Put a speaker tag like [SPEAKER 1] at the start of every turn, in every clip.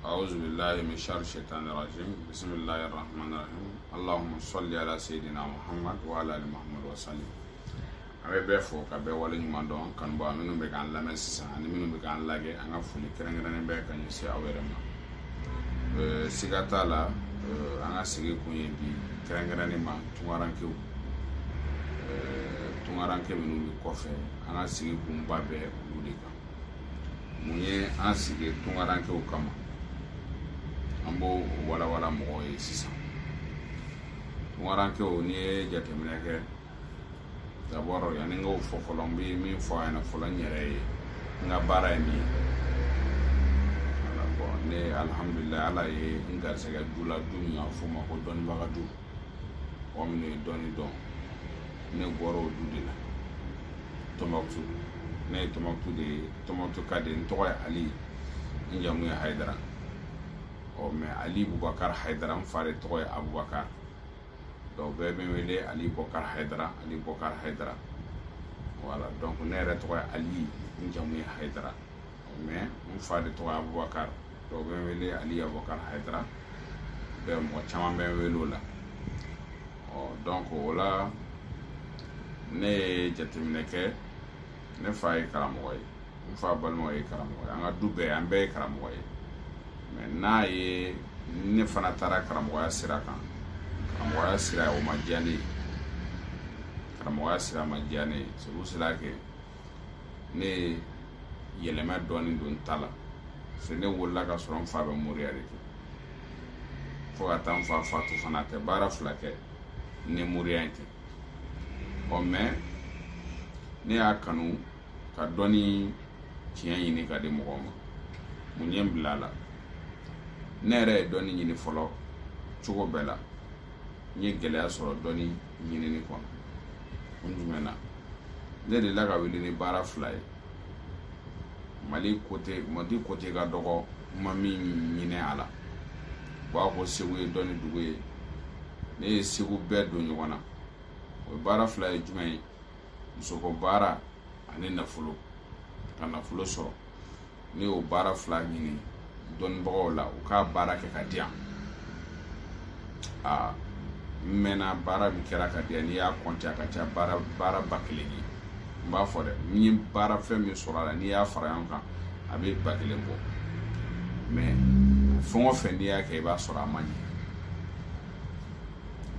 [SPEAKER 1] أعوذ بالله من شر الشيطان الرجيم بسم الله الرحمن الرحيم اللهم صل على سيدنا محمد وعلى آل محمد وسلم abe befo ka be wala nyuma don kan bo aminu be kan lamen sisa ani minu be kan lage anga fuli kerengere be kan yesi awerema sigata la anga sigi kunye bi kerengere ni ma tungaranke minu bi kofe anga sigi kumba be ulika munye asige tungaranke ukama ambo wala mo yi sisa tungaranke o ni jatemine ke d'abord ya ningo fofolombi mi fo ana folanyere nga bara ni ala bo ne alhamdulillah ala ye nga sega dula dunya fo ma ko don baga du o mi doni don ne goro dudila tomaktu ne tomaktu kade ntoy ali njamu ya haidara o me ali bubakar haidara mfare toy abubakar do bebe wele ali bubakar haidara voilà donc ne re toy ali njamu ya haidara me mfare toy abubakar do bebe wele ali abubakar haidara be mo chama be welola o donc wala ne jatemine ke ne fay karamoy mfa balmoy karamoy anga dubbe ambe karamoy mais na ye ne fana tara karamoya sira kan karamoya sira o majani karamoya sira majani c'est cela que ne yelema doni don tala se ne wolla ka soron fa be muriari fo atam fa fatu fana te bara flake ne muriante o mais ne akanu ka doni tiɲɛ ɲini ka di mɔgɔ ma mun ye bilala ne yɛrɛ dɔni ɲini fɔlɔ cogo bɛɛ la n ye gɛlɛya sɔrɔ dɔni ɲinini kɔnɔ kun jumɛn na ne de la ka wuli ni baara fila ye mali kote ka dɔgɔ ma min ɲinɛ a la b'a ko segu ye dɔni dugu ye ne ye segu bɛɛ don ɲɔgɔn na o baara fila ye jumɛn ye musoko baara ani nafolo ka nafolo sɔrɔ ne y'o baara fila ɲini dɔnnibagaw la u ka baara kɛ ka diyan mɛnna baara min kɛra ka diyan n'i y'a kɔnte a ka ca baara ba kelen ye n b'a fɔ dɛ n'i ye baara fɛn min sɔrɔ a la n'i y'a fara ɲɔgɔn kan a bɛ ba kelen bɔ mais fɛn o fɛn n'i y'a kɛ i b'a sɔrɔ a man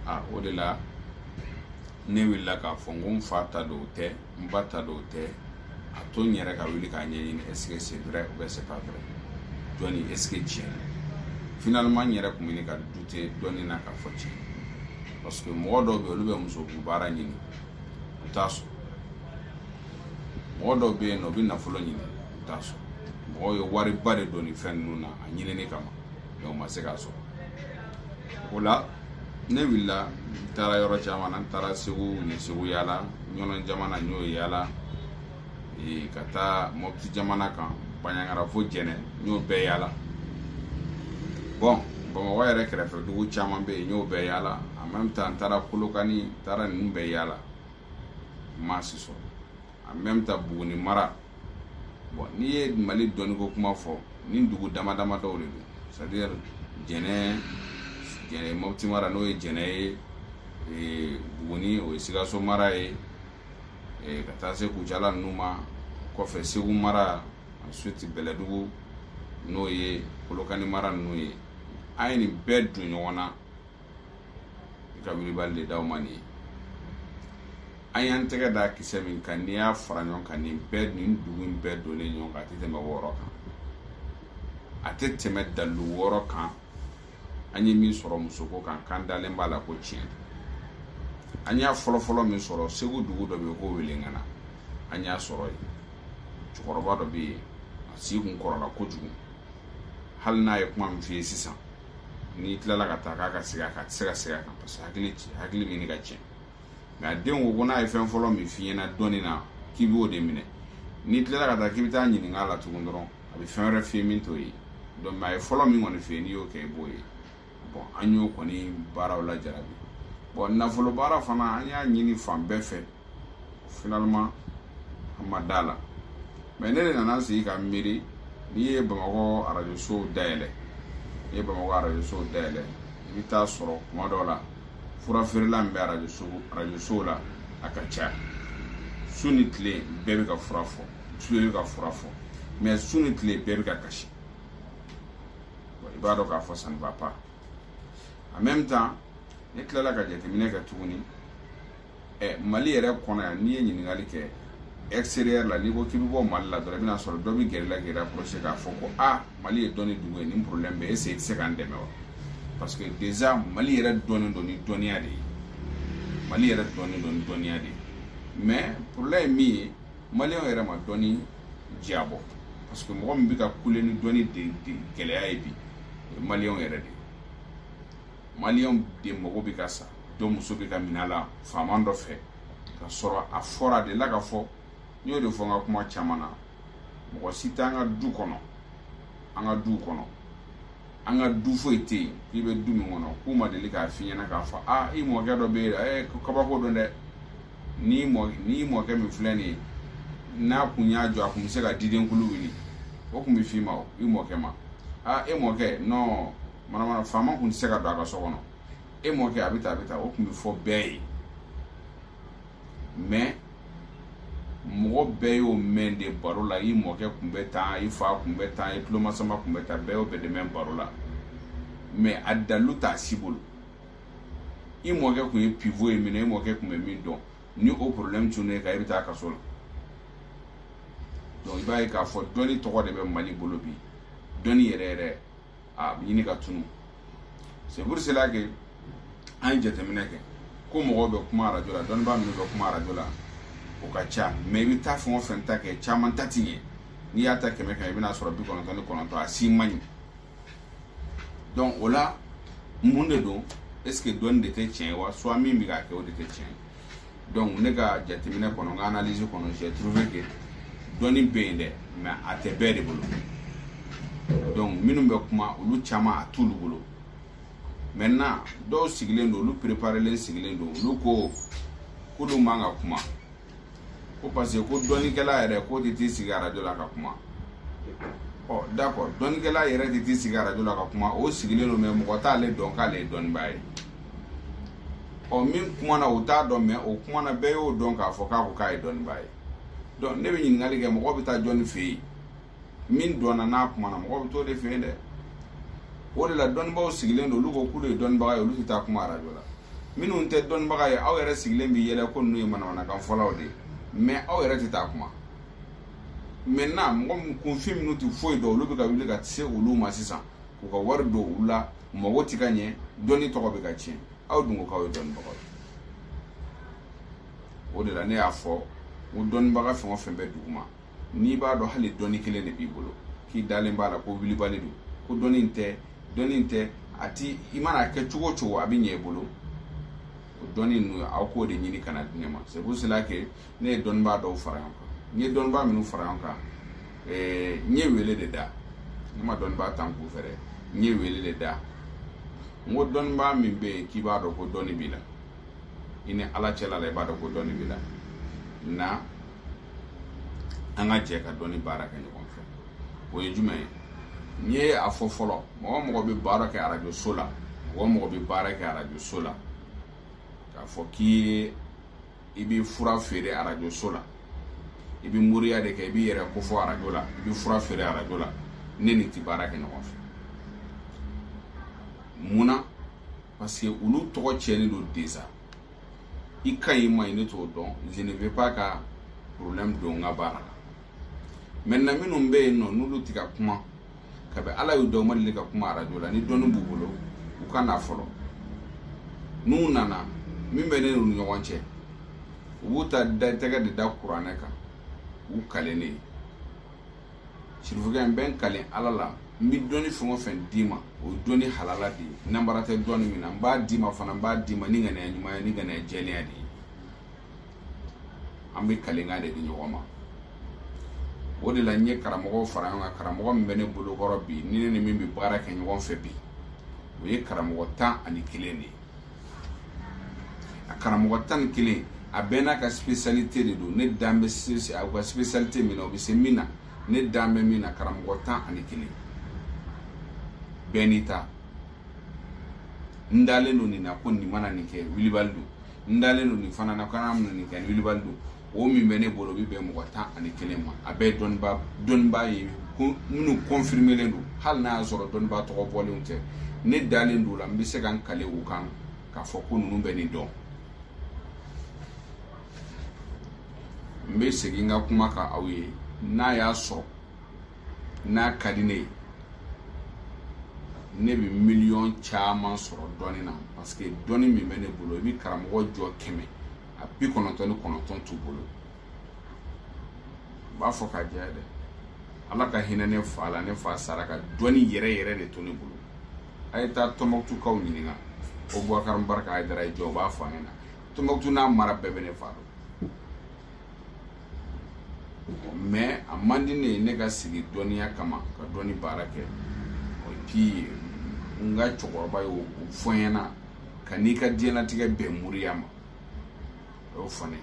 [SPEAKER 1] ɲɛ o de la ne wulila k'a fɔ n ko n fa ta don o tɛ n ba ta don o tɛ a to n yɛrɛ ka wuli k'a ɲɛɲini est-ce que c'est vrai ou bien c'est pas vrai dɔnni est-ce que tiɲɛ finalement n yɛrɛ kun bɛ ka douter dɔnni na k'a fɔ tiɲɛ parce que mɔgɔ dɔw bɛ yen olu bɛ muso baara ɲini u t'a sɔrɔ mɔgɔ dɔw bɛ yen nɔ u bɛ nafolo ɲini u t'a sɔrɔ mɔgɔw ye wariba de don nin fɛn ninnu na a ɲinini kama mais u ma se k'a sɔrɔ o la ne wulila n taara yɔrɔ caman na n taara segu ni segu yaala ɲɔnɔ jamana n y'o yaala ka taa mɔputi jamana kan baɲangara fo jɛnɛ n y'o bɛɛ yaala bon bamakɔ yɛrɛ kɛrɛfɛ dugu caman bɛ yen n y'o bɛɛ yaala en même temps n taara kolokani n taara ninnu bɛɛ yaala n ma si sɔrɔ en même temps buguni mara bon n'i ye mali dɔnniko kuma fɔ ni dugu dama dama dɔw de don c'est à dire jɛnɛ mɔputi mara n'o ye jɛnɛ ye buguni o ye sikaso mara ye ka taa se kucala ninnu ma kɔfɛ segu mara ensuite bɛlɛdugu n'o ye kolokani mara ninnu ye an ye nin bɛɛ don ɲɔgɔn na i ka wulibali de d'aw ma nin ye an y'an tɛgɛ da kisɛ min kan n'i y'a fara ɲɔgɔn kan nin dugu in bɛɛ donnen ɲɔgɔn kan a tɛ tɛmɛ 6 kan a tɛ tɛmɛ dalu 6 kan an ye min sɔrɔ musoko kan kan dalen b'a la ko tiɲɛ an y'a fɔlɔfɔlɔ min sɔrɔ segu dugu dɔ bɛ yen ko welengana an y'a sɔrɔ yen cɛkɔrɔba dɔ bɛ yen a si kun kɔrɔla kojugu hali n'a ye kuma min f'i ye sisan n'i tilala ka taa k'a ka segin a kan a tɛ se ka segin a kan parce que hakili bɛ ɲini ka tiɲɛ mais a den ko n'a ye fɛn fɔlɔ min f'i ɲɛna dɔɔnin na k'i b'o de minɛ n'i tilala ka taa k'i bɛ taa ɲininka a la tugun dɔrɔn a bɛ fɛn wɛrɛ f'i ye min t'o ye donc mais a ye fɔlɔ min kɔni f'i ye n'i y'o kɛ i b'o ye bon an y'o kɔni baaraw la jarabi bon nafolo baara fana an y'a ɲini fan bɛɛ fɛ finalement an ma d'a la mais ne de nana sigi ka miiri n'i ye Bamakɔ radio so dayɛlɛ e ba mo radio so dele bi ta soro kuma do la fura feerela mbe radio so la akacha sunitle bebe ka fura fo tuye ka fura fo mais sunitle bebe ka kashi ibado ka fo ça ne va pas en même temps ne kila ka jete mine ka tuguni Mali yɛrɛ kɔnɔ yan ni ye ɲininkali kɛ extérieur la ni ko k'i bɛ bɔ Mali la dɔrɔn i bɛna sɔrɔ dɔ bɛ gɛrɛ la k'i rapprocher k'a fɔ ko Mali ye dɔnni dugu ye ni problème bɛ est-ce que i tɛ se k'an dɛmɛ wa parce que déjà Mali yɛrɛ dɔnnen don ni dɔnniya de ye Mali yɛrɛ dɔnnen don ni dɔnniya de ye mais problème min ye Maliyɛnw yɛrɛ ma dɔnni jabɔ parce que mɔgɔ min bɛ ka kule ni dɔnni de gɛlɛya ye bi Maliyɛnw yɛrɛ de Maliyɛnw de mago bɛ ka sa dɔ muso bɛ ka minɛ a la faama dɔ fɛ ka sɔrɔ a fɔra de la ka fɔ n y'o de fɔ n ka kuma caman na mɔgɔ si tɛ an ka du kɔnɔ an ka du kɔnɔ an ka du foyi tɛ yen k'i bɛ du min kɔnɔ k'u ma deli k'a f'i ɲɛna k'a fɔ i mɔkɛ dɔ bɛ yen kabako don dɛ n'i mɔkɛ min filɛ nin ye n'a kun y'a jɔ a kun bɛ se ka diden kulu wuli o kun bɛ f'i ma i mɔkɛ ma e mɔkɛ non mana faama kun tɛ se ka don a ka so kɔnɔ e mɔkɛ a bɛ taa o kun bɛ fɔ bɛɛ ye mais mɔgɔ bɛɛ y'o mɛn de baro la i mɔkɛ kun bɛ tan i fa kun bɛ tan i tulomasama kun bɛ tan bɛɛ y'o bɛɛ de mɛn baro la mais a dalu t'a si bolo i mɔkɛ kun ye pivot ye minɛ i mɔkɛ kun bɛ min dɔn ni o problème tunne kan i bɛ taa kaso la donc i b'a ye k'a fɔ dɔnni tɔgɔ de bɛ Mali bolo bi dɔnni yɛrɛ yɛrɛ a ɲini ka tunu c'est pour cela que an ye jateminɛ kɛ ko mɔgɔw bɛ kuma radio la dɔnnibaa minnu bɛ kuma radio la o ka ca mais i bɛ taa fɛn o fɛn ta kɛ caman ta ti ɲɛ n'i y'a ta 100 i bɛna sɔrɔ 99 a si man ɲi donc o la mun de don est ce que dɔnni de tɛ tiɲɛ ye wa soit min bɛ k'a kɛ o de tɛ tiɲɛ ye donc ne ka jateminɛ kɔnɔ n ka analyse kɔnɔ j'ai trouvé que dɔnni bɛ yen dɛ mais a tɛ bɛɛ de bolo donc minnu bɛ kuma olu caman a t'olu bolo maintenant dɔw sigilen don olu préparelen sigilen don olu ko k'olu man ka kuma ko parce que ko dɔnnikɛla yɛrɛ ko tɛ t'i sigi radio la ka kuma d'accord dɔnnikɛla yɛrɛ tɛ t'i sigi radio la ka kuma o sigilen don mais mɔgɔ t'ale dɔn k'ale ye dɔnnibaa ye min kumana o t'a dɔn mais o kumana bɛɛ y'o dɔn k'a fɔ k'a ko k'a ye dɔnnibaa ye donc ne bɛ ɲininkali kɛ mɔgɔ bɛ taa jɔnni fɛ yen min dɔnna n'a kumana mɔgɔ bɛ t'o de fɛ yen dɛ o de la dɔnnibaaw sigilen don olu ko k'olu ye dɔnnibaga ye olu tɛ taa kuma radio la minnu tɛ dɔnnibaga ye aw yɛrɛ sigilen bɛ yɛlɛ ko ninnu ye manamanakan fɔlaw de mais aw yɛrɛ tɛ taa kuma maintenant mɔgɔ min kunfin minnu tɛ foyi dɔn olu bɛ ka wuli ka se olu ma sisan k'u ka wari don u la mɔgɔ tɛ ka ɲɛ dɔnni tɔgɔ bɛ ka tiɲɛ aw dun ko k'aw ye dɔnnibaga ye o de la ne y'a fɔ ko dɔnnibaga fɛn o fɛn bɛ dugu ma n'i b'a dɔn hali dɔnni kelen de b'i bolo k'i dalen b'a la ko wulibali don ko dɔnni tɛ a ti i mana kɛ cogo o cogo a bɛ ɲɛ i bolo o dɔnni ninnu aw k'o de ɲini ka na di ne ma c'est pour cela que ne ye dɔnnibaa dɔw fara ɲɔgɔn kan n ye dɔnnibaa minnu fara ɲɔgɔn kan n ye wele de da ne ma dɔnnibaa tan k'u fɛ dɛ n ye wele de da n ko dɔnnibaa min bɛ yen k'i b'a dɔn ko dɔnni b'i la i ni ala cɛla la i b'a dɔn ko dɔnni b'i la na an ka jɛ ka dɔnni baara kɛ ɲɔgɔn fɛ o ye jumɛn ye n ye a fɔ fɔlɔ mɔgɔ bɛ baara kɛ radio so la mɔgɔ bɛ baara kɛ radio so la k'a fɔ k'i bɛ fura feere radio so la i bɛ moriya de kɛ i b'i yɛrɛ kofɔ radio la i bɛ fura feere radio la ne ni tɛ baara kɛ ɲɔgɔn fɛ munna parce que olu tɔgɔ tiɲɛnen don déjà i ka ɲi ma ɲi ne t'o dɔn je ne veux pas ka problème don n ka baara la maintenant minnu bɛ yen nɔ n'olu tɛ ka kuma kabi ala y'u dɔn ma deli ka kuma radio la ni dɔnni b'u bolo u ka na fɔlɔ n'u nana min bɛ ne n'u ɲɔgɔn cɛ u b'u ta tɛgɛ de da kuranɛ kan u kalen ne ye sirifukɛ n bɛ n kalen ala la n bɛ dɔnni fɛn o fɛn d'i ma o ye dɔnni halala de ye nanbara tɛ dɔnni min na n b'a d'i ma fana n b'a d'i ma ni ŋaniya ɲuman ye ni ŋaniya jɛlenya de ye an bɛ kalenkan de di ɲɔgɔn ma o de la n ye karamɔgɔw fara ɲɔgɔn kan karamɔgɔ min bɛ ne bolokɔrɔ bi ni ne ni min bɛ baara kɛ ɲɔgɔn fɛ bi o ye karamɔgɔ 11 de ye a karamɔgɔ 11 a bɛɛ n'a ka spécialité de don ne dan bɛ se a ka spécialité min na o bɛ se min na ne dan bɛ min na karamɔgɔ 11 benita ndale no ni na ko ni mana ni ke wilibaldu ndale no ni fana na kana mun ni ke wilibaldu o mi mene bolo bi be mo ta ani kelema abe don ba yi ko munu confirmer le do hal na zoro don ba to ko bolunte ne dale ndu la mbi se kan kale wu kan ka fo ko nunu be ni do mbe segi nga kuma ka awe na ya so na kadine ne bi million chaman soro doni na parce que doni mi mene bolo bi karamo jo keme a bi konoton tu bolo ba fo ka jade ala ka hinane fa ala ne fa saraka doni yere de toni bolo ay ta tomoktu kaw ni nga o bo karam barka ay dara jo ba fa na tomoktu na mara bebe ne fa mais a mandine ne ga sigi doniya kama ka doni barake o pi nga chokoroba yo foyena kanika diena tiga be muriyama o fane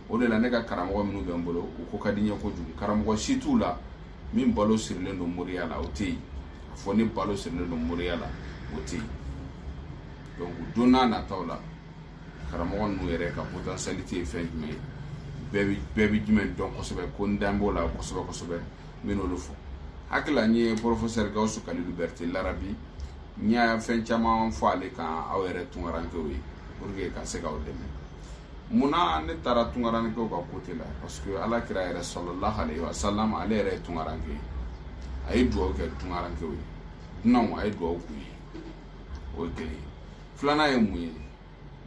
[SPEAKER 1] o de la ne ga karamo minu be mbolo ko kadinya ko jum karamo situla min balo sirle no muriyala o ti fone balo sirle no muriyala o ti donc dona na tawla karamo no yere ka potentialité fin mais bebi jimen don kosobe ko ndambo la kosobe mino lo fo hakla ni professeur Gawsu Kali Liberté l'Arabie nya fen chama fo ale kan awere tungaranke wi pour que ka se ka o deme muna ne tara tungaranke ko côté là parce que ala kira ira sallallahu alayhi wa sallam ale re tungaranke ay do ke tungaranke wi non ay do ku o ke flana e muye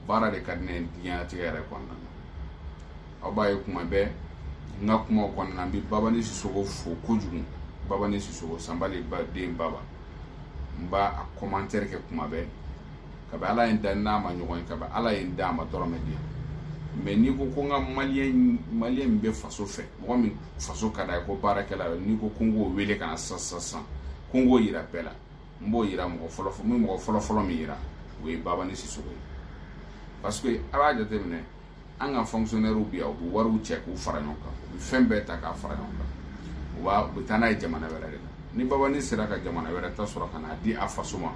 [SPEAKER 1] bara de kadne diya tigere konna abaye kuma be nga kuma ko na bi baba ni sisogo fo kojugu baba ni sisogo sambali ba de baba mba a commentaire ke kuma be ka ba ala inda na ma nyogon ka ba ala inda ma doro me dia mais ni ko nga malien be faso fe mo mi faso kada ko barakela ni ko kongo wele kana sassa kongo yira pela mbo yira mo folo mi yira we baba ni sisogo parce que ala de temne anga fonctionnaire ou bien ou waru check ou faranyoka bi fembe ta ka faranyoka wa butana jamana wele ni baba ni sira ka jamana wele ta sura kana di afasuma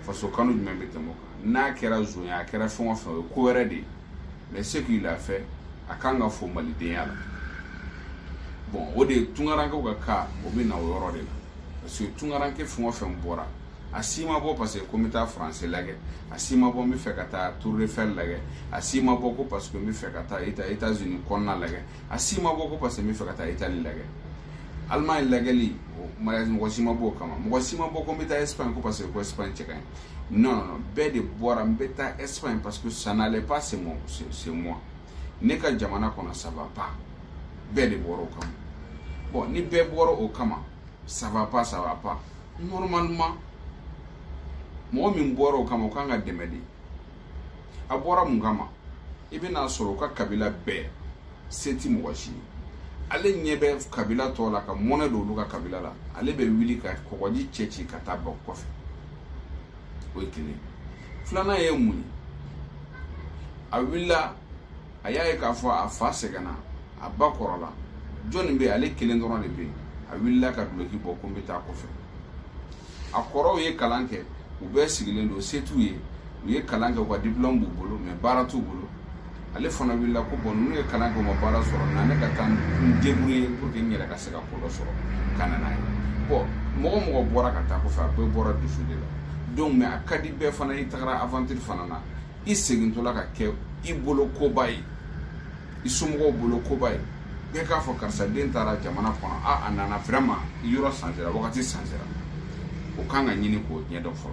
[SPEAKER 1] faso kanu jumbe temoka na kera zunya kera fon ko were de mais ce qu'il a fait akanga fo malidenya bon o de tungaranka ko ka o bi na woro de parce que tungaranke fon bora asima bo parce que comité français lage asima bo mi fekata tour de fer lage asima bo ko parce que mi fekata États-Unis konna lage asima bo ko parce que mi fekata Italie lage Allemagne lage li mariage mo sima bo kama mo sima bo ko mita Espagne ko parce que ko Espagne chekan non be de bora mbeta Espagne parce que ça n'allait pas c'est moi ne ka jamana kono ça va pas be de boro kama bon ni be boro o kama ça va pas normalement mo min boro kama kanga demedi abora mungama ibina soro ka kabila be seti mowashi ale nyebe kabila to la ka mona do luka kabila la ale be wili ka kokoji chechi ka tabba kofi wekini flana ye muni awilla ayaye ka fo afa segana abakorola joni be ale kelen doron de be awilla ka duloki boko mbita kofi akoro ye kalanke ube sigilen do setu ye uye kalanke kwa diplôme bu bolo mais baratu bolo ale fona willa ko bon nu ye kalanke mo bara soro na ne ka tan débrouiller pour que nyere ka se ka ko soro kanana bon mo bora ka ta ko fa be bora du fude la donc mais akadi be fana itara aventure fana na isegin to la ka ke ibolo ko bay isumo bolo ko bay be ka fo karsa den tara jamana kono anana vraiment yoro changer wakati changer o kanga nyini ko nyedo fo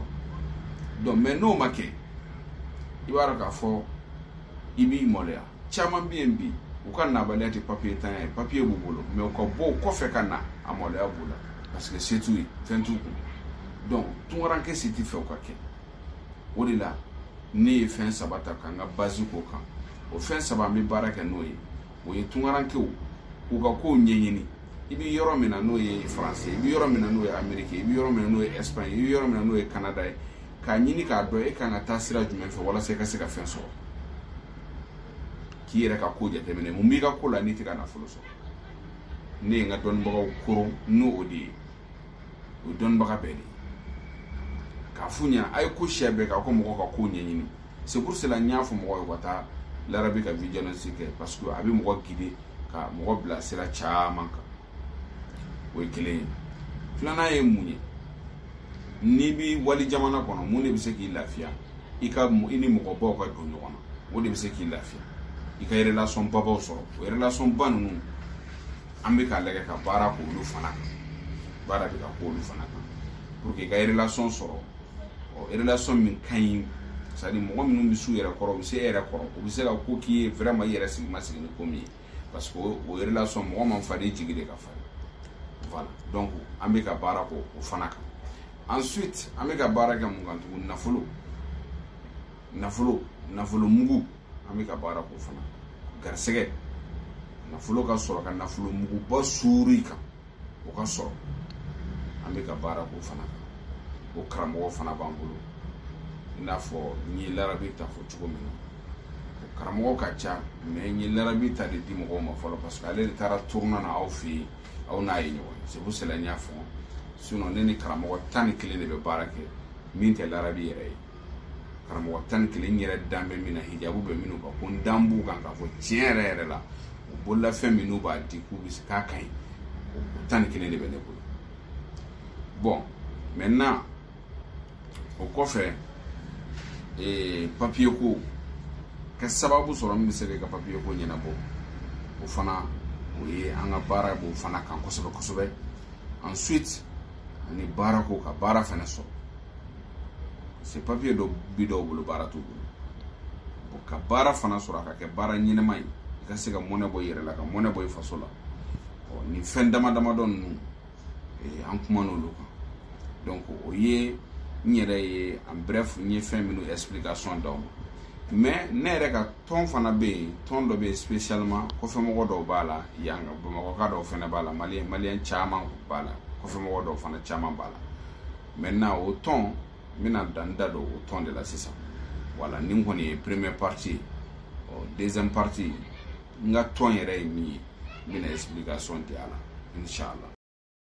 [SPEAKER 1] donc mais no make ibara ka fo ibi molea chama BNB o kan na balati papier tan papier bubolo mais o ko bo ko fe kana amolea bula parce que c'est tout donc tout ranke siti fe o ka ke o de la ne fin sabata kanga base ko kan o fin saba mi baraka noyi o ye tungaranke o ga ko nyenyini ibi yoro mina no ye français ibi yoro mina no ye américain ibi yoro mina no ye espagne ibi yoro mina no ye canada ka nyini ka do e kan ata sira jumen fe wala se ka fen so ki yere ka ko jete mene mumbi ka ko la niti kana fulo so ne nga don baga kuro no odi o don baga bedi ka funya ay ko shebe ka ko mo ko nyini c'est pour cela nya fu mo ko ta l'arabe ka vigilance ke parce que abi mo ko guider ka mo ko bla sira chama ka o kele flana ye munye ni bi wali jamana kono mun ne bi se ki lafiya ika ini mo ko ba ka do nyona o de bi se ki lafiya ika relation baba so o relation banu ambe ka lege ka bara ko lu fana bara bi ka ko lu fana pour que ka relation so o relation min kan ça dit mo minnu bi su yɛrɛ kɔrɔ bi se yɛrɛ kɔrɔ o bi se ka ko ki vraiment yɛrɛ sigi masigi ni komi parce que o relation mo man fadi jigi de ka fa voilà donc ambe ka bara ko o fana kan ensuite ambe ka bara ka mun kan tugu nafolo mugu ambe ka bara ko fana garsɛgɛ nafolo ka sɔrɔ ka nafolo mugu ba suri kan o ka sɔrɔ ambe ka bara ko fana kan o karamɔgɔ fana b'an bolo n'a fɔ ni larabi ta fɔ cogo min na o karamɔgɔ ka ca mais ni larabi ta de di mɔgɔw ma fɔlɔ parce que ale de taara tourna na aw fɛ aw n'a ye ɲɔgɔn c'est pour cela n y'a fɔ sinon ne ni karamɔgɔ 11 de bɛ baara kɛ min tɛ larabi yɛrɛ ye karamɔgɔ 11 n yɛrɛ dan bɛ min na hijabu bɛ minnu kan ko n dan b'u kan k'a fɔ tiɲɛ yɛrɛ la o bololafɛn minnu b'a di k'u bɛ se k'a ka ɲi o 11 de bɛ ne bolo bon maintenant o kɔfɛ papier ko ka sababu sɔrɔ min bɛ se ka papier ko ɲɛnabɔ o fana o ye an ka baara b'o fana kan kosɛbɛ kosɛbɛ ensuite ani baara ko ka baara fana sɔrɔ c'est papier dɔ bi dɔw bolo baara t'u bolo bon ka baara fana sɔrɔ a ka kɛ baara ɲɛnama ye i ka se ka mɔnɛ bɔ i yɛrɛ la ka mɔnɛ bɔ i faso la ni fɛn dama damadɔ ninnu an kuma n'olu kan donc o ye n yɛrɛ ye en bref n ye fɛn minnu explication d'aw ma mais ne yɛrɛ ka tɔn fana bɛ yen tɔn dɔ bɛ yen spécialement kɔfɛmɔgɔ dɔw b'a la yan bamakɔka dɔw fana b'a la maliyɛn caman b'a la kɔfɛmɔgɔ dɔw fana caman b'a la maintenant o tɔn n bɛna dan da don o tɔn de la sisan voilà ni n kɔni ye première partie deuxième partie n ka tɔn yɛrɛ ye min ye n bɛna explication di a la inchallah